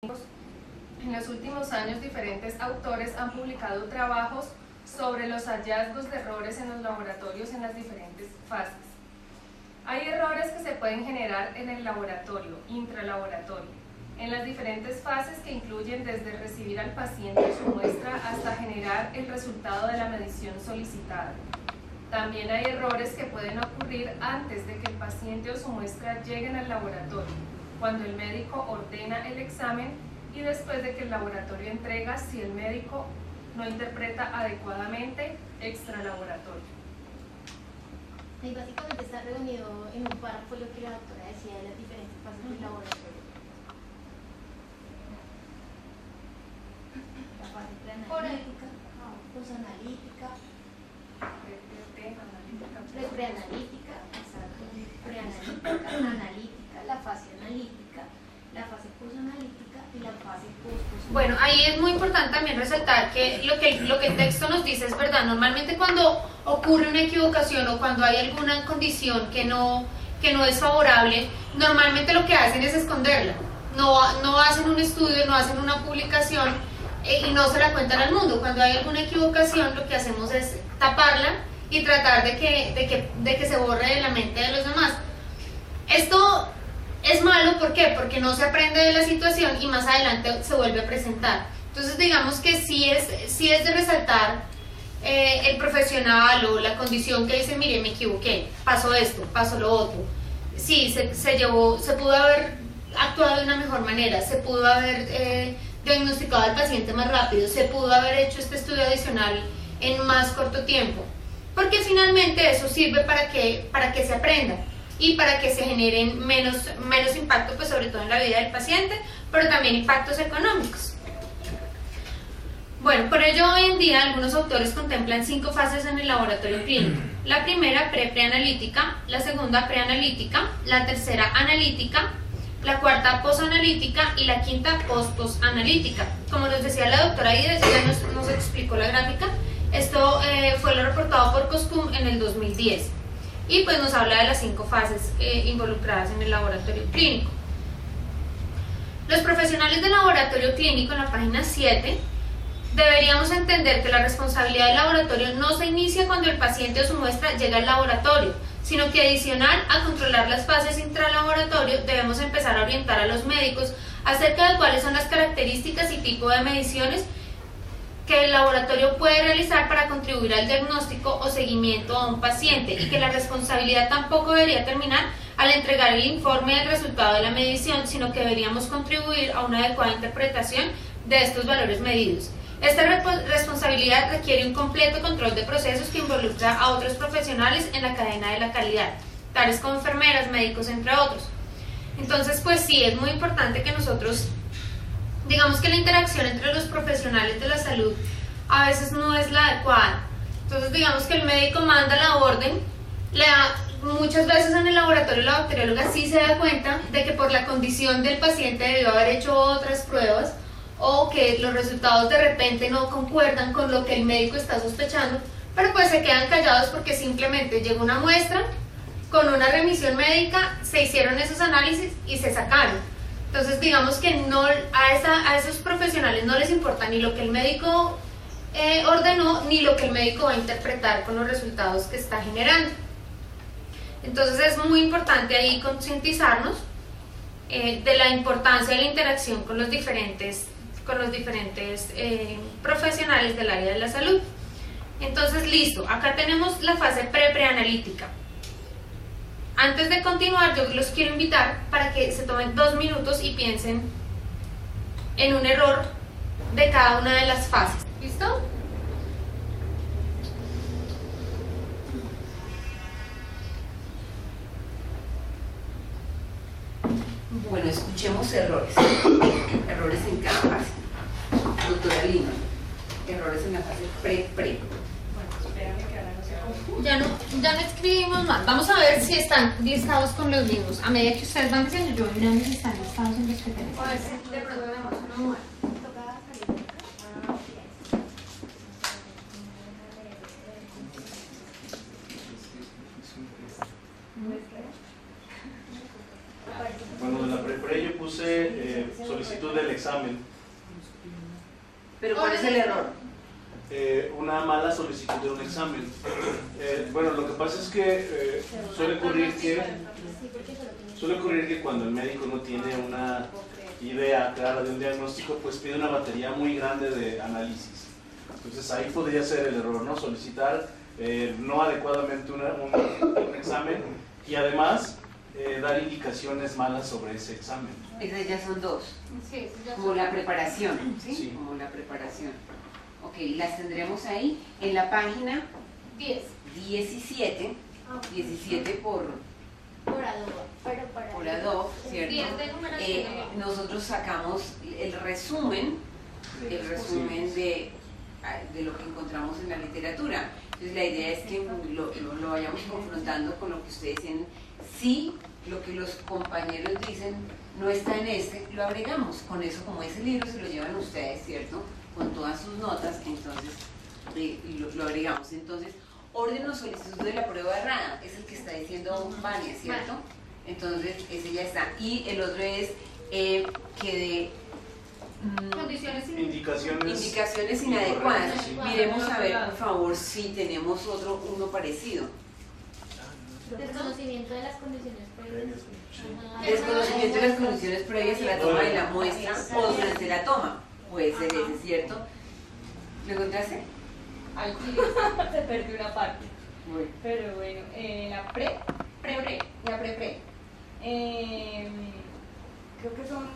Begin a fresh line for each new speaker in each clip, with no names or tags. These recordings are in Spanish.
En los últimos años, diferentes autores han publicado trabajos sobre los hallazgos de errores en los laboratorios en las diferentes fases. Hay errores que se pueden generar en el laboratorio, intralaboratorio, en las diferentes fases que incluyen desde recibir al paciente su muestra hasta generar el resultado de la medición solicitada. También hay errores que pueden ocurrir antes de que el paciente o su muestra lleguen al laboratorio, cuando el médico ordena el examen y después de que el laboratorio entrega si el médico no interpreta adecuadamente extralaboratorio.
Y básicamente está reunido en un párrafo lo que la doctora decía de las diferentes fases del laboratorio. La fase preanalítica, posanalítica, preanalítica, exacto, preanalítica, analítica, la fase analítica, la fase posanalítica y la fase post-posanalítica.
Bueno, ahí es muy importante también resaltar que lo que el texto nos dice es verdad. Normalmente cuando ocurre una equivocación o cuando hay alguna condición que no es favorable, normalmente lo que hacen es esconderla. No hacen un estudio, no hacen una publicación y no se la cuentan al mundo. Cuando hay alguna equivocación, lo que hacemos es taparla y tratar de que se borre de la mente de los demás. Esto es malo, ¿por qué? Porque no se aprende de la situación y más adelante se vuelve a presentar. Entonces digamos que sí es de resaltar el profesional o la condición que dice, mire, me equivoqué, pasó esto, pasó lo otro. Sí, se pudo haber actuado de una mejor manera, se pudo haber diagnosticado al paciente más rápido, se pudo haber hecho este estudio adicional en más corto tiempo, porque finalmente eso sirve para que se aprenda y para que se generen menos impacto, pues sobre todo en la vida del paciente, pero también impactos económicos. Bueno, por ello hoy en día algunos autores contemplan 5 fases en el laboratorio clínico. La primera, preanalítica, la segunda, preanalítica, la tercera, analítica, la cuarta, posanalítica y la quinta, post-posanalítica. Como nos decía la doctora Ida, ya nos explicó la gráfica. Esto fue lo reportado por COSCUM en el 2010 y pues nos habla de las 5 fases involucradas en el laboratorio clínico. Los profesionales del laboratorio clínico, en la página 7, deberíamos entender que la responsabilidad del laboratorio no se inicia cuando el paciente o su muestra llega al laboratorio, sino que adicional a controlar las fases intralaboratorio debemos empezar a orientar a los médicos acerca de cuáles son las características y tipo de mediciones que el laboratorio puede realizar para contribuir al diagnóstico o seguimiento a un paciente, y que la responsabilidad tampoco debería terminar al entregar el informe del resultado de la medición, sino que deberíamos contribuir a una adecuada interpretación de estos valores medidos. Esta responsabilidad requiere un completo control de procesos que involucra a otros profesionales en la cadena de la calidad, tales como enfermeras, médicos, entre otros. Entonces, pues sí, es muy importante que nosotros, digamos que la interacción entre los profesionales de la salud a veces no es la adecuada. Entonces digamos que el médico manda la orden, muchas veces en el laboratorio la bacterióloga sí se da cuenta de que por la condición del paciente debió haber hecho otras pruebas o que los resultados de repente no concuerdan con lo que el médico está sospechando, pero pues se quedan callados porque simplemente llegó una muestra, con una remisión médica se hicieron esos análisis y se sacaron. Entonces digamos que a esos profesionales no les importa ni lo que el médico ordenó, ni lo que el médico va a interpretar con los resultados que está generando. Entonces es muy importante ahí concientizarnos de la importancia de la interacción con los diferentes profesionales del área de la salud. Entonces listo, acá tenemos la fase preanalítica. Antes de continuar, yo los quiero invitar para que se tomen 2 minutos y piensen en un error de cada una de las fases. ¿Listo?
Bueno, escuchemos errores. Errores en cada fase. Doctora Lima, errores en la fase pre.
Ya no escribimos más. Vamos a ver si están listados con los mismos. A medida que ustedes van diciendo, yo voy mirando si están listados en los que tenemos.
A ver si de pronto tenemos una mujer.
Bueno, de la pre yo puse solicitud del examen examen.
Pero ¿cuál es el error?
Una mala solicitud de un examen. Bueno, lo que pasa es que suele ocurrir que cuando el médico no tiene una idea clara de un diagnóstico, pues pide una batería muy grande de análisis. Entonces ahí podría ser el error, ¿no? Solicitar no adecuadamente un examen y además dar indicaciones malas sobre ese examen.
Esas ya son dos.
Sí, eso ya
Como la preparación, ¿sí?
Sí.
Como la preparación. Ok, las tendremos ahí en la página
10.
17, 17 por
Adobe, pero para
por Adobe, ¿cierto?
10 de numeración.
Nosotros sacamos el resumen de lo que encontramos en la literatura. Entonces la idea es que lo vayamos confrontando con lo que ustedes dicen. Si lo que los compañeros dicen no está en lo agregamos. Con eso, como ese libro se lo llevan ustedes, ¿cierto? Con todas sus notas, entonces lo agregamos. Entonces, orden o solicitud de la prueba errada, es el que está diciendo Vania, ¿cierto? Entonces, ese ya está. Y el otro es que de
Condiciones
Indicaciones
inadecuadas.
Sí.
Miremos a ver, por favor, si tenemos uno parecido.
desconocimiento de las condiciones previas.
Desconocimiento de las condiciones previas a la toma de la muestra o durante la toma. Puede ser ese, ¿cierto? ¿Lo encontraste?
Aquí se perdió una parte.
Bueno.
Pero bueno, la pre, creo que son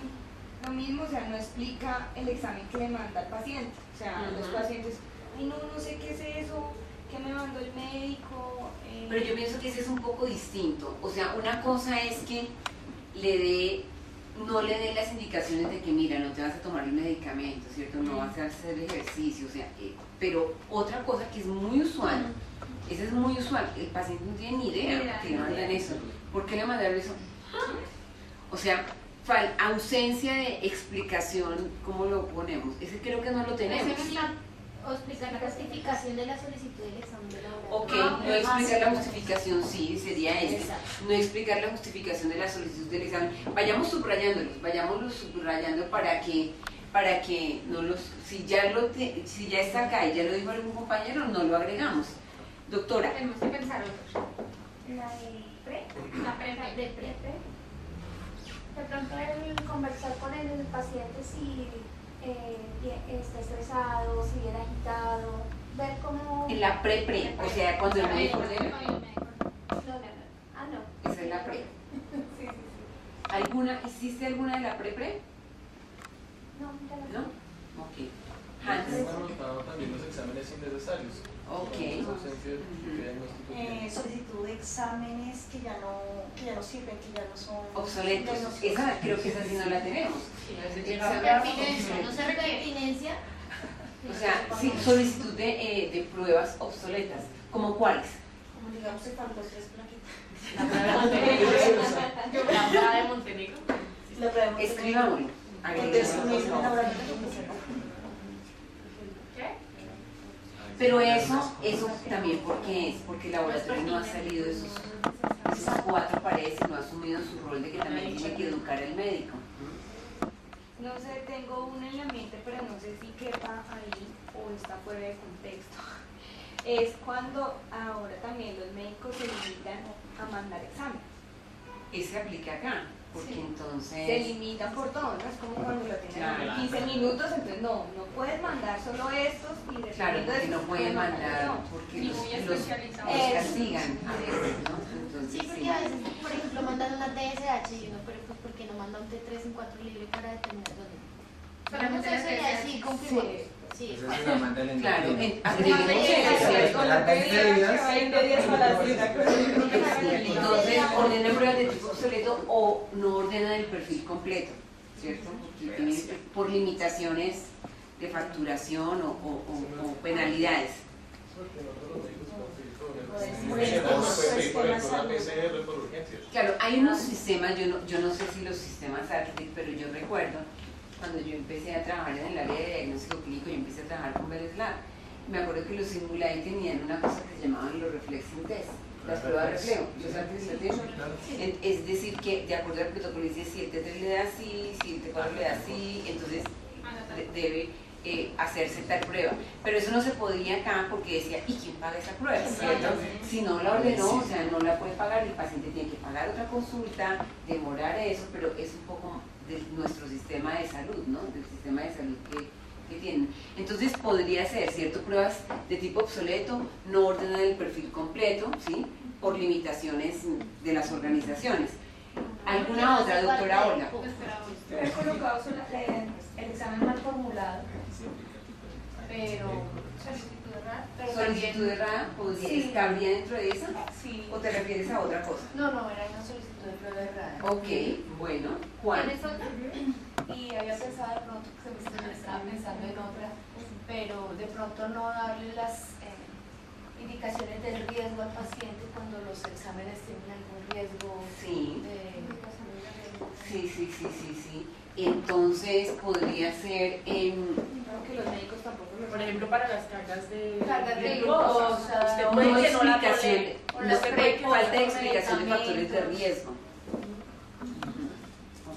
lo mismo, o sea, no explica el examen que le manda al paciente. O sea, los pacientes, ay no sé qué es eso, qué me mandó el médico.
Pero yo pienso que ese es un poco distinto. O sea, una cosa es que no le dé las indicaciones de que mira, no te vas a tomar el medicamento, ¿cierto? No vas a hacer ejercicio, o sea, pero otra cosa que es muy usual, esa es muy usual, el paciente no tiene ni idea que le mandan eso. ¿Por qué le mandaron eso? O sea, ausencia de explicación, ¿cómo lo ponemos? Ese creo que no lo tenemos.
O explicar la justificación de la solicitud del examen de laboratorio.
Ok, no explicar la justificación, sí, sería ese.
Exacto.
No explicar la justificación de la solicitud del examen. Vayamos subrayándolos subrayando para que no los, si ya está acá y ya lo dijo algún compañero, no lo agregamos. Doctora.
Tenemos que pensar otro.
La de pre,
La pre.
de pronto el conversar con el paciente si está estresado, si viene agitado, ver cómo...
En la pre, o sea, cuando el médico ordena,
Ah, no.
esa es la pre.
Sí.
¿Hiciste alguna de la pre?
No, ya
¿No? Ok. Hans.
Hemos anotado también los exámenes innecesarios.
Ok.
Ausencia de diagnóstico.
Solicitud de exámenes que ya no sirven, que ya no son
Obsoletos. Creo que esa sí no la tenemos.
Pertinencia, no se pertinencia.
O sea, sí, solicitud de pruebas obsoletas. ¿Como cuáles?
como digamos, se faltó 3 plaquitas.
La prueba de Montenegro.
La prueba de
Escribámoslo. Pero eso también porque el laboratorio no ha salido de esas 4 paredes y no ha asumido su rol de que también tiene que educar al médico.
No sé, tengo una en la mente, pero no sé si quepa ahí o está fuera de contexto. Es cuando ahora también los médicos se limitan a mandar exámenes.
Ese aplica acá, porque entonces...
Se limitan por todo, ¿no? Es como cuando lo tienen
Claro.
15 minutos, entonces no puedes mandar solo estos y después
Claro, porque no pueden mandar,
no.
porque
Y
los
muy especializado.
castigan a veces, ¿no? Entonces,
Sí, porque a veces, por ejemplo, mandan una TSH y uno, pero pues, ¿por qué no manda un T3 en 4 libre para determinar dónde?
Solamente
Eso
la
ya
TSH.
sí, confirmamos. Sí,
Esa se la manda el
claro,
endocrino.
agreguemos eso.
Con la teoría, 20 días para la cita.
Entonces, ordena pruebas de tipo obsoleto o no ordena el perfil completo, ¿cierto? Porque tiene, por limitaciones de facturación o penalidades.
Por ejemplo, la PCR por urgencias.
Claro, hay unos sistemas, yo no sé si los sistemas Arctic, pero yo recuerdo cuando yo empecé a trabajar en el área de diagnóstico clínico, yo empecé a trabajar con Beres Lab. Me acuerdo que los Simulai tenían una cosa que se llamaban los reflexing test. las pruebas de reflejo. ¿Yo sabes qué es eso? Es decir, que de acuerdo al protocolo dice si el T3 le da así, si el T4 le da así, entonces debe hacerse tal prueba. Pero eso no se podía acá porque decía, ¿y quién paga esa prueba? ¿Cierto? Si no la ordenó, o sea, no la puede pagar, el paciente tiene que pagar otra consulta, demorar eso, pero es un poco de nuestro sistema de salud, ¿no? Del sistema de salud que tienen. Entonces podría ser, ¿cierto? Pruebas de tipo obsoleto, no ordenan el perfil completo, ¿sí? Por limitaciones de las organizaciones. ¿Alguna otra, doctora Olga?
He colocado el examen mal formulado, pero
¿Solicitud errada cabría dentro de eso?
sí.
¿O te refieres a otra cosa?
No, era una solicitud de prueba errada.
Ok, bueno, Juan.
¿Tienes otra? Y había pensado de pronto que se estaba pensando en otra, pero de pronto no darle las indicaciones del riesgo al paciente cuando los exámenes tienen algún riesgo.
Sí.
De,
Sí. Entonces podría ser
Creo que los médicos tampoco lo
Por ejemplo, para las cargas de
glucosa,
usted
no
puede que no la
explicación,
tolere, o
no
la
se
puede que
falta de
no
explicación de factores de
medicamentos.
riesgo.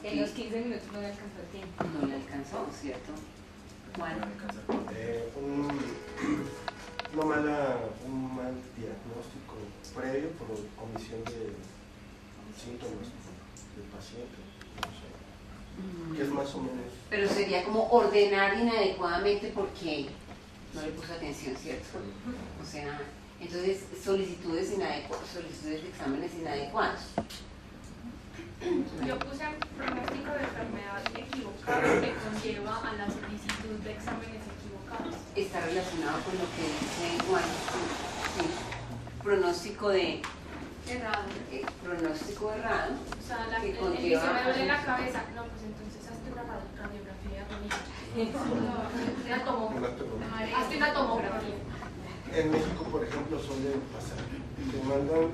En los 15 minutos no le alcanzó el tiempo.
No le alcanzó, ¿cierto? Juan.
Un mal diagnóstico previo por omisión de síntomas del paciente, no sé, que es más o menos.
Pero sería como ordenar inadecuadamente porque no le puso atención, ¿cierto? O sea, entonces solicitudes de exámenes inadecuados.
Yo puse pronóstico de enfermedad equivocado que conlleva a la solicitud de exámenes equivocados.
Está relacionado con lo que dice Juan. Sí. Pronóstico de
Errado.
pronóstico errado.
O sea,
que
el
conlleva
dice, me duele
a-
la cabeza. No, pues entonces hazte una radiografía de rodilla. Una tomografía. Hazte una tomografía.
En México, por ejemplo, suele pasar, te mandan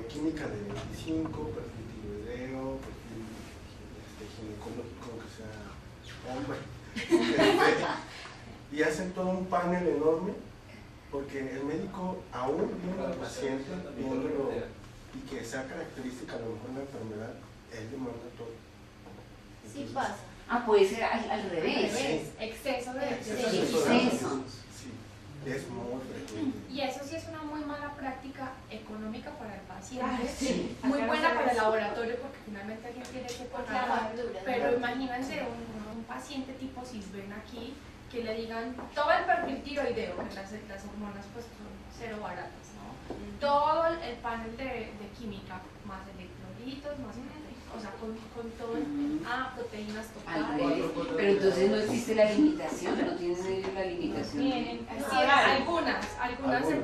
química de 25, perfil tiroideo, perfil ginecológico, aunque sea hombre, y hacen todo un panel enorme, porque el médico, aún viendo al paciente, viéndolo, y que sea característica a lo mejor la enfermedad, él le manda todo.
sí pasa.
Puede ser al revés.
Sí.
Exceso de
Exceso.
Sí, es muy frecuente.
Y eso sí es una muy mala práctica económica para el paciente.
Claro, sí.
Muy buena para el laboratorio porque finalmente alguien tiene que
La
pagar.
factura.
Pero imagínense un paciente tipo Cisben aquí que le digan todo el perfil tiroideo, que las hormonas pues son cero baratas, ¿no? Todo el panel de química, más electrolitos, más o sea, con todo, proteínas
Al
totales.
revés. Pero entonces no existe la limitación, no tienen ellos la limitación.
Tienen,
Sí,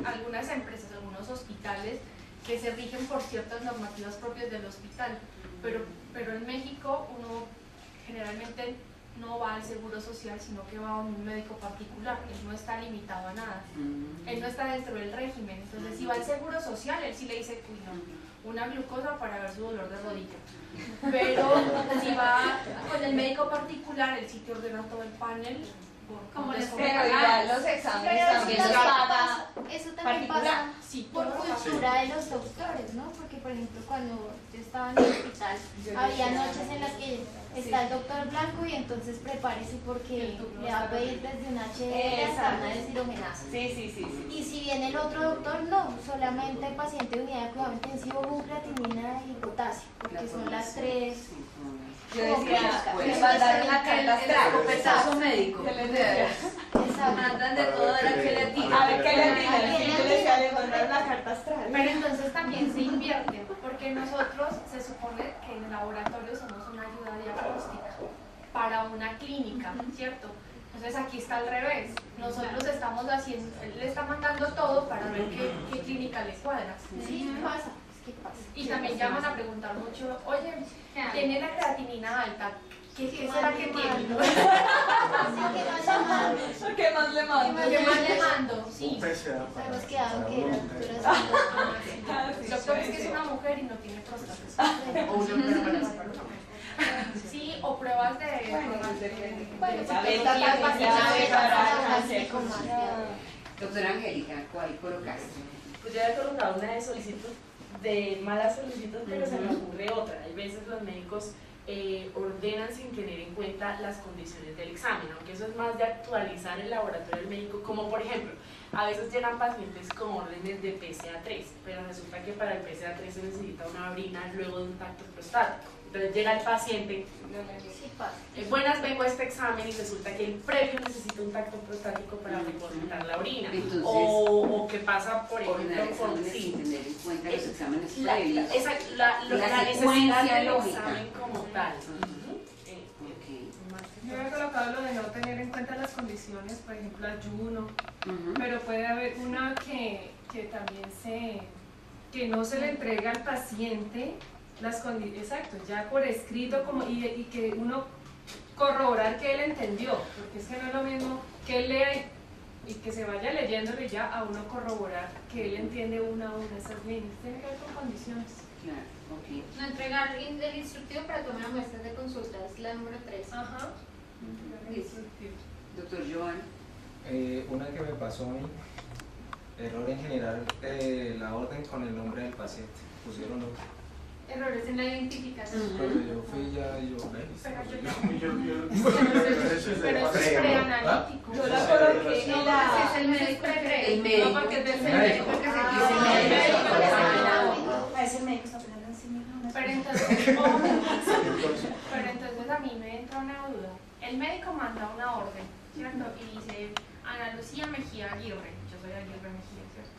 algunas empresas, algunos hospitales que se rigen por ciertas normativas propias del hospital, pero en México uno generalmente no va al seguro social, sino que va a un médico particular, él no está limitado a nada, él no está dentro del régimen, entonces si va al seguro social, él sí le dice, uy no, una glucosa para ver su dolor de rodilla, pero si va con el médico particular, él sí te ordena todo el panel,
Como les
Pero igual los exámenes
Pero
también
eso
los
también
paga
pasa, eso también
particular.
pasa
Sí,
por
todo lo
cultura de los doctores, ¿no? Porque, por ejemplo, cuando yo estaba en el hospital, había noches en las que está el doctor Blanco y entonces prepárese porque le va a pedir desde una HDL hasta una deshidrogenasa.
Sí.
Y si viene el otro doctor, no, solamente el paciente de unidad de cuidado intensivo, creatinina y potasio, porque son las tres.
Yo decía,
Me mandaron la carta astral.
Escopetazo
médico.
Exacto.
Mandan de todo, era que le
A ver qué le
¿A
atinan.
quién
Sí,
le
yo le decía, le
atinan?
mandaron la carta astral.
Pero entonces también se invierte, porque nosotros se supone que en el laboratorio somos una ayuda diagnóstica para una clínica, ¿cierto? Entonces aquí está al revés, nosotros estamos haciendo, él le está mandando todo para ver qué clínica le cuadra.
Sí, pasa, es que pasa.
Y también llaman a preguntar mucho, oye, tiene la creatinina alta, ¿qué será que tiene?
¿Qué más le mando?
¿Qué más le mando? Sí.
Un PSA
Sabemos que
para
aunque
una
era
mujer.
Doctor, es que es una mujer y no tiene próstata. O una prueba. Sí, o pruebas de...
La beta también se hace para cáncer.
Doctora Angélica, ¿cuál colocaste?
Pues yo había colocado una de solicitud, de malas solicitud, pero se me ocurre otra. Hay veces los médicos ordenan sin tener en cuenta las condiciones del examen, aunque eso es más de actualizar el laboratorio del médico, como por ejemplo, a veces llegan pacientes con órdenes de PSA3, pero resulta que para el PSA3 se necesita una orina luego de un tacto prostático. Entonces llega el paciente, buenas, vengo a este examen y resulta que el previo necesita un tacto prostático para depositar la orina.
Entonces,
o que pasa, por ejemplo, con
sin tener en cuenta los exámenes previos.
La necesidad del examen como tal.
Yo había colocado lo de no tener en cuenta las condiciones, por ejemplo, ayuno, pero puede haber una que también que no se le entrega al paciente las condiciones, exacto, ya por escrito como, y que uno corroborar que él entendió, porque es que no es lo mismo que él lea y que se vaya leyéndolo y ya a uno corroborar que él entiende una a una esas líneas. Tiene que ver con condiciones.
Claro, ok.
No entregar el instructivo para tomar muestras de consulta es la número 3.
Ajá.
Doctor Joan.
Una que me pasó a mí, error en generar la orden con el nombre del paciente, pusieron otro.
Errores en la identificación.
Cuando yo fui ya,
Pero eso es preanalítico.
Yo la coloqué en la...
Es el médico pre.
El médico.
No, porque es el médico.
A ese médico está peleando en sí mismo.
Pero entonces a mí me entra una duda. El médico manda una orden, ¿cierto? Y dice Ana Lucía Mejía Aguirre. Yo soy Aguirre Mejía, ¿cierto?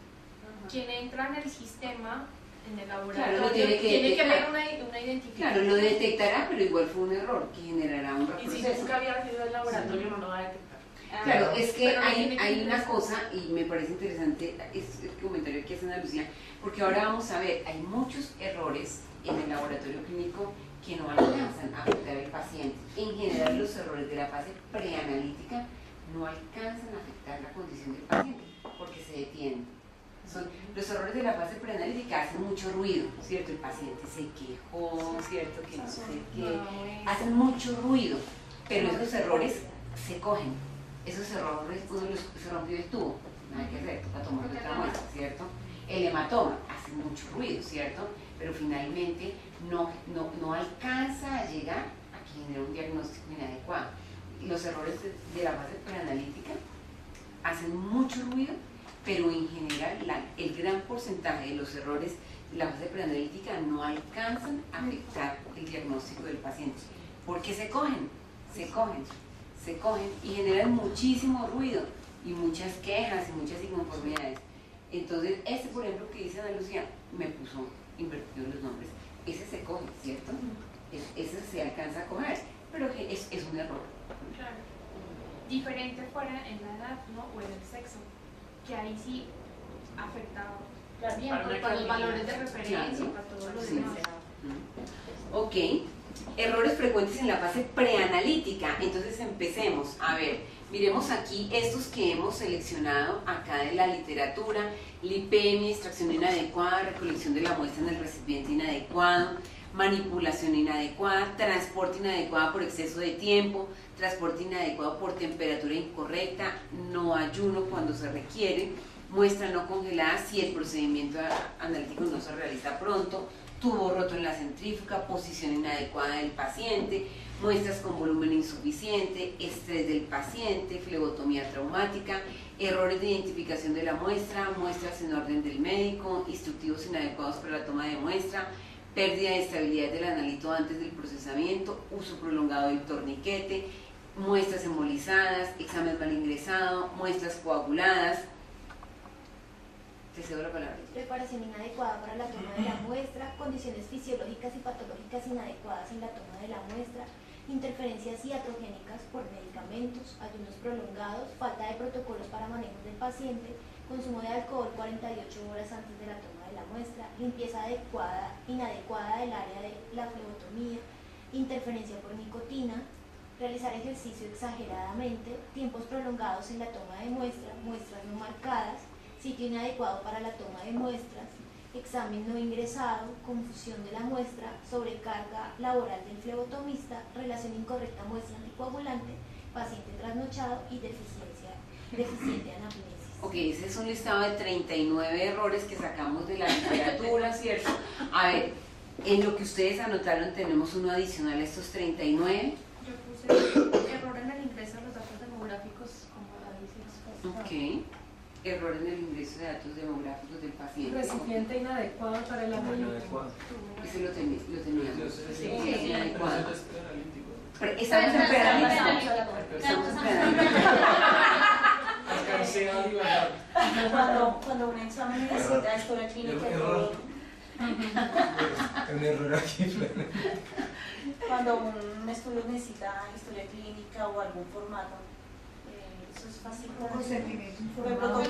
Quien entra en el sistema, en el laboratorio,
Claro, tiene que
ver una identificación.
Claro, lo detectará, pero igual fue un error que generará un reproceso.
Y si nunca había sido el laboratorio, no lo va a detectar.
Claro, es que
Pero
hay una cosa, y me parece interesante este comentario que hace Ana Lucía, porque ahora vamos a ver, hay muchos errores en el laboratorio clínico que no alcanzan a afectar al paciente. En general, los errores de la fase preanalítica no alcanzan a afectar la condición del paciente, porque se detienen. Los errores de la fase preanalítica hacen mucho ruido, ¿cierto? El paciente se quejó, ¿cierto? Que no sé qué, hacen mucho ruido, pero esos errores se cogen. Esos errores, se rompió el tubo, nada que hacer, toca tomar otra muestra, ¿cierto? El hematoma hace mucho ruido, ¿cierto? Pero finalmente no alcanza a llegar a que genere un diagnóstico inadecuado. Los errores de la fase preanalítica hacen mucho ruido, pero en general el gran porcentaje de los errores de la fase preanalítica no alcanzan a afectar el diagnóstico del paciente. Porque se cogen y generan muchísimo ruido y muchas quejas y muchas inconformidades. Entonces, este, por ejemplo, que dice Ana Lucía, me puso invertido los nombres, ese se coge, ¿cierto? Ese se alcanza a coger, pero que es un error.
Claro. Diferente fuera en la edad, ¿no? O en el sexo, que ahí sí afecta bien, para los valores de referencia, para todo lo demás.
Ok, errores frecuentes en la fase preanalítica. Entonces empecemos, a ver, miremos aquí estos que hemos seleccionado acá de la literatura: lipemia, extracción inadecuada, recolección de la muestra en el recipiente inadecuado, manipulación inadecuada, transporte inadecuado por exceso de tiempo, transporte inadecuado por temperatura incorrecta, no ayuno cuando se requiere, muestra no congelada si el procedimiento analítico no se realiza pronto, tubo roto en la centrífuga, posición inadecuada del paciente, muestras con volumen insuficiente, estrés del paciente, flebotomía traumática, errores de identificación de la muestra, muestras en orden del médico, instructivos inadecuados para la toma de muestra, pérdida de estabilidad del analito antes del procesamiento, uso prolongado del torniquete, muestras embolizadas, examen mal ingresado, muestras coaguladas. Te cedo la palabra.
Preparación inadecuada para la toma de la muestra, condiciones fisiológicas y patológicas inadecuadas en la toma de la muestra, interferencias iatrogénicas por medicamentos, ayunos prolongados, falta de protocolos para manejo del paciente, consumo de alcohol 48 horas antes de la toma de la muestra, limpieza inadecuada del área de la flebotomía, interferencia por nicotina, realizar ejercicio exageradamente, tiempos prolongados en la toma de muestra, muestras no marcadas, sitio inadecuado para la toma de muestras, examen no ingresado, confusión de la muestra, sobrecarga laboral del flebotomista, relación incorrecta muestra anticoagulante, paciente trasnochado y deficiente anamnesis.
Ok, ese es un listado de 39 errores que sacamos de la literatura, ¿cierto? A ver, en lo que ustedes anotaron tenemos uno adicional a estos 39.
Yo puse error en el ingreso de los datos demográficos, como la dice.
Ok. Error en el ingreso de datos demográficos del paciente.
Recipiente inadecuado para el analítico.
Ese lo teníamos.
Sí.
Inadecuado. Estamos en preanalítico. Estamos en preanalítico.
Cuando un examen necesita historia clínica y todo.
Un error aquí.
Cuando un estudio necesita historia clínica o algún formato, eso es fácil. Por ejemplo,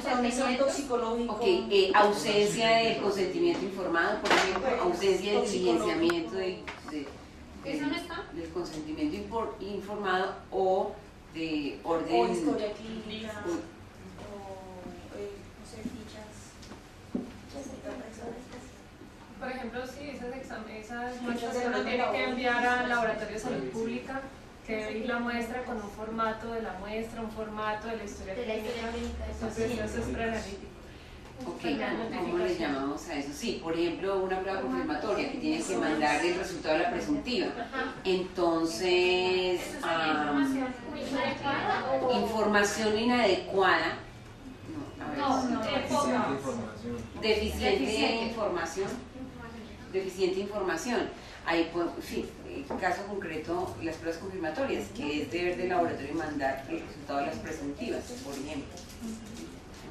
toxicológico.
Ok, ausencia de consentimiento informado, por ejemplo, ausencia de diligenciamiento
¿Eso no está?
del consentimiento informado o de orden.
O historia clínica, o no sé, fichas.
Por ejemplo, sí, esas muestras que uno tiene que enviar al laboratorio de salud pública, que debe ir la muestra con un formato de la muestra, un formato de la historia clínica. Entonces, eso es preanalítico.
Ok, ¿cómo le llamamos a eso? Sí, por ejemplo, una prueba confirmatoria que tiene que mandar el resultado de la presuntiva. Entonces, información inadecuada. Deficiente información. Deficiente información. Ahí, pues, sí, caso concreto, las pruebas confirmatorias, que es deber del laboratorio mandar el resultado de las presuntivas, por ejemplo.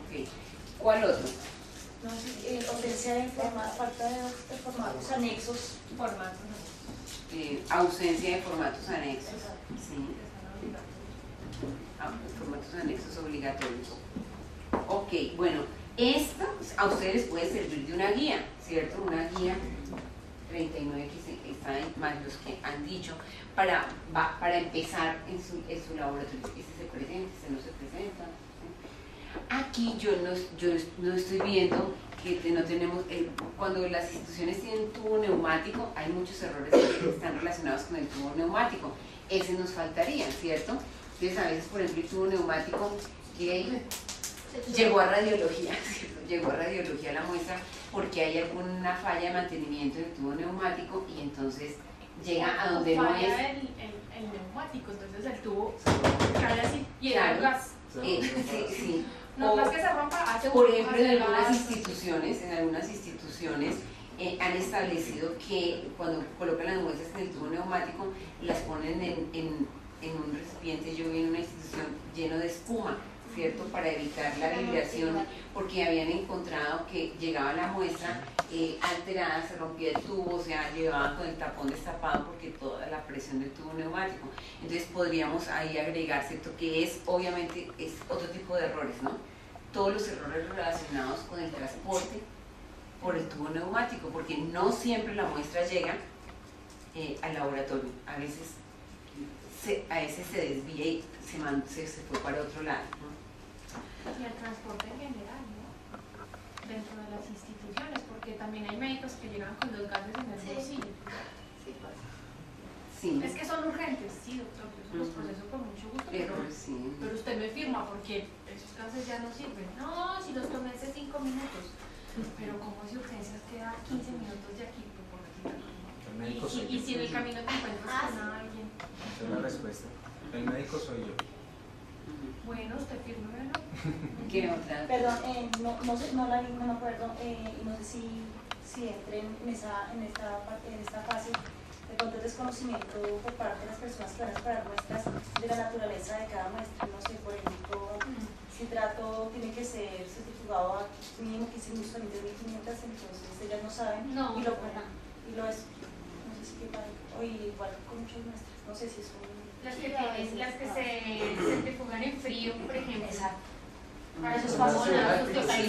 Okay. ¿Cuál otro?
Ausencia de falta de formatos anexos.
Ausencia de formatos anexos. Sí. Formatos anexos obligatorios. Ok, bueno, esta a ustedes les puede servir de una guía, ¿cierto? Una guía 39 que están ahí, más los que han dicho, para empezar en su laboratorio. Este se presenta, este no se presenta. Aquí yo no estoy viendo que no tenemos, cuando las instituciones tienen tubo neumático, hay muchos errores que están relacionados con el tubo neumático. Ese nos faltaría, ¿cierto? Entonces a veces, por ejemplo, el tubo neumático que llegó a radiología, ¿cierto? Llegó a radiología la muestra porque hay alguna falla de mantenimiento del tubo neumático y entonces llega a donde no es.
El neumático, entonces el tubo cae así y el gas.
Sí.
No más que se rompa, hace
por ejemplo, en algunas instituciones han establecido que cuando colocan las muestras en el tubo neumático, las ponen en un recipiente, yo vi en una institución lleno de espuma, ¿cierto? Para evitar la vibración, porque habían encontrado que llegaba la muestra alterada, se rompía el tubo, o sea, llevaban con el tapón destapado porque toda la presión del tubo neumático. Entonces podríamos ahí agregar, ¿cierto? Que es, obviamente, es otro tipo de errores, ¿no? Todos los errores relacionados con el transporte por el tubo neumático, porque no siempre la muestra llega al laboratorio. A veces se desvía y se fue para otro lado, ¿no?
Y el transporte en general, ¿no? Dentro de las instituciones, porque también hay médicos que llegan con los gases en el bolsillo.
Sí.
Es que son urgentes, sí, doctor, yo los proceso con mucho gusto, pero usted me firma porque esos gases ya no sirven. No, si los tomé hace 5 minutos, pero como es urgencias queda 15 minutos de aquí, por retirar. Y si en el camino te encuentras con alguien.
Esa es la respuesta. El médico soy yo.
Bueno, usted firma, ¿no?
¿Qué otra?
Perdón, no sé, no me acuerdo, y no sé si entre en esta fase de pronto el desconocimiento por parte de las personas que van a esperar muestras de la naturaleza de cada muestra. No sé, por ejemplo, si trato tiene que ser certificado a mínimo 15 minutos, 20.500, entonces ellas no saben y lo es. No sé si que o igual con muchas muestras, no sé si es
las que se centrifugan en frío, por ejemplo.
Exacto.
Para esos famosos,
sí,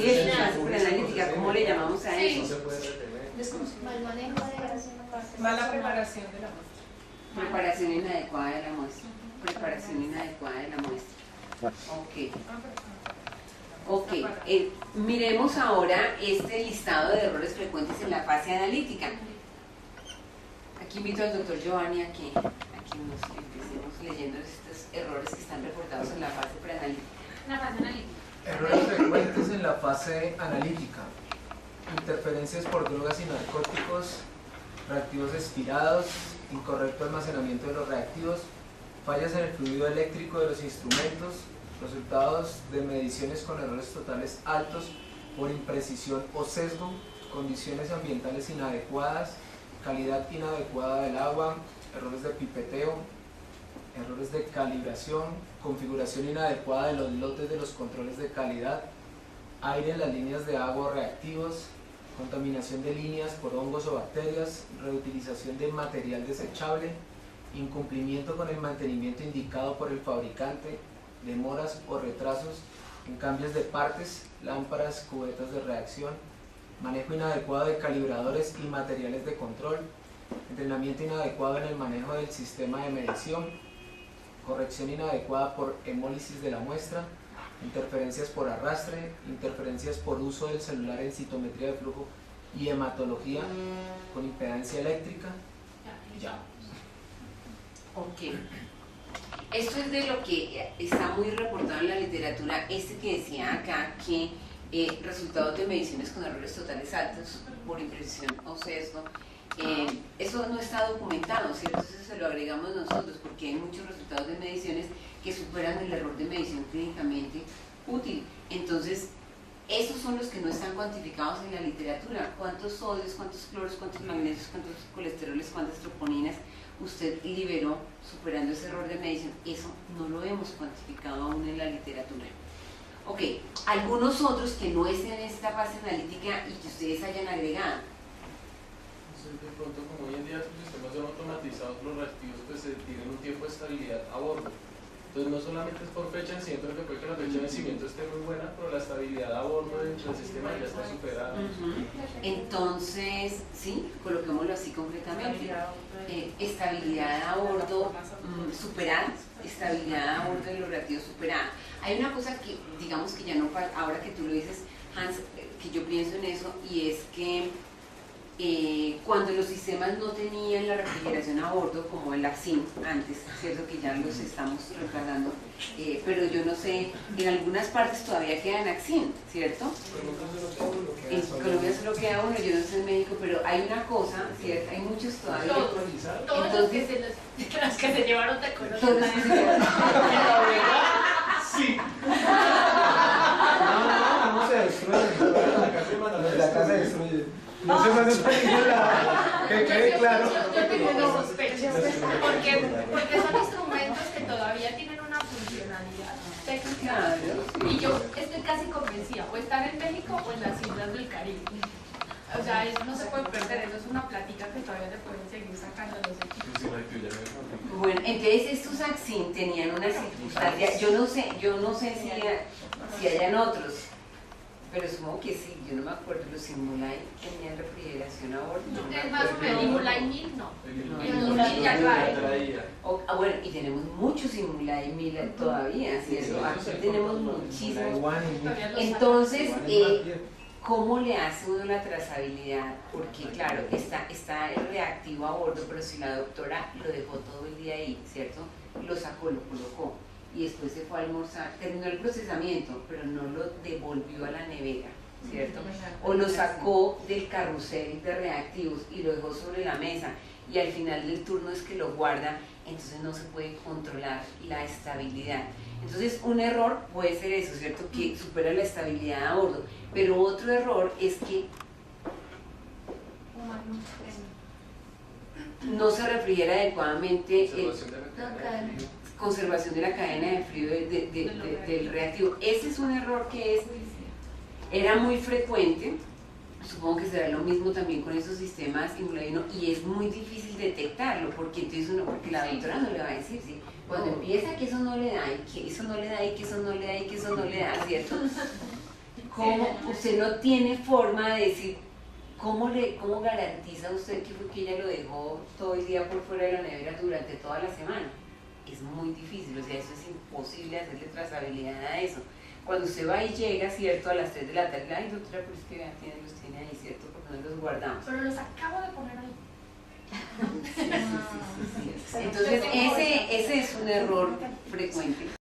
es analítica, ¿cómo le llamamos a eso?
Mal manejo de
mala preparación de la muestra.
Preparación inadecuada de la muestra. Preparación inadecuada de la muestra. Ok, miremos ahora este listado de errores frecuentes en la fase analítica. Aquí invito al doctor Giovanni a que nos empecemos leyendo estos errores que están reportados en la fase preanalítica.
La fase analítica.
Errores frecuentes. fase analítica. Interferencias por drogas y narcóticos, reactivos expirados, incorrecto almacenamiento de los reactivos, fallas en el fluido eléctrico de los instrumentos, resultados de mediciones con errores totales altos por imprecisión o sesgo, condiciones ambientales inadecuadas, calidad inadecuada del agua, errores de pipeteo, errores de calibración, configuración inadecuada de los lotes de los controles de calidad, aire en las líneas de agua o reactivos, contaminación de líneas por hongos o bacterias, reutilización de material desechable, incumplimiento con el mantenimiento indicado por el fabricante, demoras o retrasos en cambios de partes, lámparas, cubetas de reacción, manejo inadecuado de calibradores y materiales de control, entrenamiento inadecuado en el manejo del sistema de medición, corrección inadecuada por hemólisis de la muestra, interferencias por arrastre, interferencias por uso del celular en citometría de flujo y hematología con impedancia eléctrica. Ya.
Ok. Esto es de lo que está muy reportado en la literatura, que decía acá que resultados de mediciones con errores totales altos por imprecisión o sesgo. Eso no está documentado, ¿cierto? Entonces se lo agregamos nosotros porque hay muchos resultados de mediciones que superan el error de medición clínicamente útil. Entonces, esos son los que no están cuantificados en la literatura. ¿Cuántos sodios, cuántos cloros, cuántos magnesios, cuántos colesteroles, cuántas troponinas usted liberó superando ese error de medición? Eso no lo hemos cuantificado aún en la literatura. Ok, algunos otros que no estén en esta fase analítica y que ustedes hayan agregado.
De pronto, como hoy en día los sistemas son automatizados, los reactivos pues tienen un tiempo de estabilidad a bordo. Entonces no solamente es por fecha de vencimiento, que puede que la fecha de vencimiento esté muy buena, pero la estabilidad a bordo dentro del sistema ya está superada.
Entonces, sí, coloquémoslo así concretamente. Estabilidad a bordo superada, estabilidad a bordo de los reactivos superada. Hay una cosa que, digamos que ya no, ahora que tú lo dices, Hans, que yo pienso en eso, y es que cuando los sistemas no tenían la refrigeración a bordo, como el Axin antes, cierto que ya los estamos reemplazando, pero yo no sé, en algunas partes todavía quedan Axin, ¿cierto? En Colombia solo queda uno, yo no soy médico, pero hay una cosa, ¿cierto? Hay muchos todavía.
Todos entonces, los que se llevaron de Colombia.
Todos los que se llevaron.
Sí.
No se destruye. La casa se destruye. No se va a hacer ningún lado. Que quede claro.
Yo tengo mis sospechas, porque son instrumentos que todavía tienen una funcionalidad técnica. Y yo estoy casi convencida, o están en México o en las islas del Caribe. O sea, eso no se puede perder, eso es una plática que todavía le pueden seguir sacando los equipos.
Bueno, entonces estos Axin tenían una circunstancia, yo no sé si hayan otros, pero supongo que sí, yo no me acuerdo, los Simulai tenían refrigeración a bordo.
No, es más o menos, Simulai 1000 no.
El 2000 ya trae. Bueno, y tenemos muchos Simulai 1000 todavía, ¿cierto? Aquí tenemos muchísimos. Entonces, ¿cómo le hace uno la trazabilidad? Porque claro, está el reactivo a bordo, pero si la doctora lo dejó todo el día ahí, ¿cierto? Lo sacó, lo colocó y después se fue a almorzar, terminó el procesamiento, pero no lo devolvió a la nevera, ¿cierto? O lo sacó del carrusel de reactivos y lo dejó sobre la mesa y al final del turno es que lo guarda, entonces no se puede controlar la estabilidad. Entonces un error puede ser eso, ¿cierto? Que supera la estabilidad a bordo, pero otro error es que no se refrigera adecuadamente conservación de la cadena de frío del reactivo. Ese es un error que era muy frecuente. Supongo que será lo mismo también con esos sistemas Simulai y es muy difícil detectarlo porque la doctora no le va a decir, ¿sí? Cuando empieza que eso no le da y que eso no le da y que eso no le da y que eso no le da, ¿cierto? ¿Cómo usted no tiene forma de decir cómo garantiza usted que fue que ella lo dejó todo el día por fuera de la nevera durante toda la semana? Es muy difícil, o sea, eso es imposible hacerle trazabilidad a eso. Cuando usted va y llega, ¿cierto? A las 3 de la tarde, ay doctora, pero es que vean, los tiene ahí, ¿cierto? Porque no los guardamos.
Pero los acabo de poner ahí.
Sí. Entonces, ese es un error frecuente.